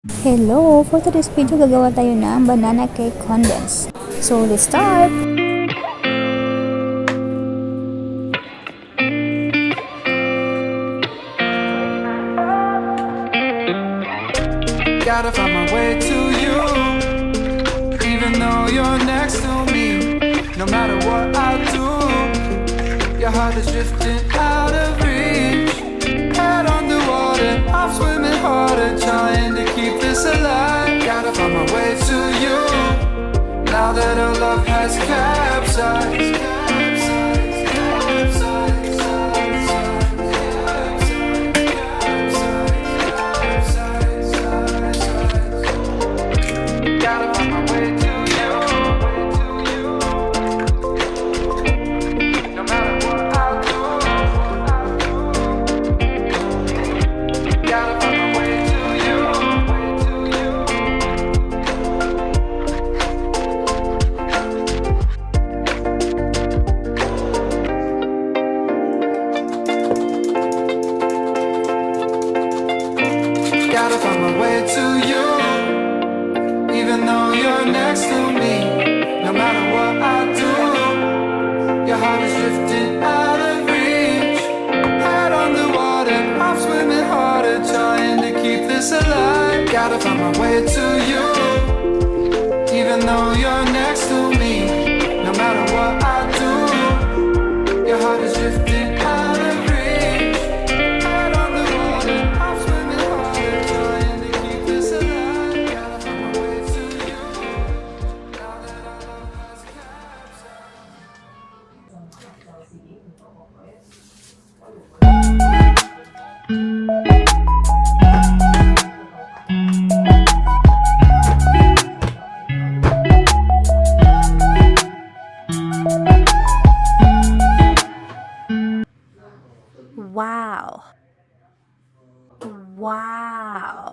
Hello! For today's video, gagawa tayo ng banana cake condensed. So, let's start! Gotta find my way to you, even though you're next to me. No matter what I do, your heart is drifting out of reach. Head underwater, I'm swimming harder, trying to keep this alive. Gotta find my way to you, now that our love has capsized. Gotta find my way to you, even though you're next to me. No matter what I do, your heart is drifting out of reach. Head on the water, I'm swimming harder, trying to keep this alive. Gotta find my way to you, even though you're next to me. No matter what I do, your heart is drifting out of reach. Wow! Wow!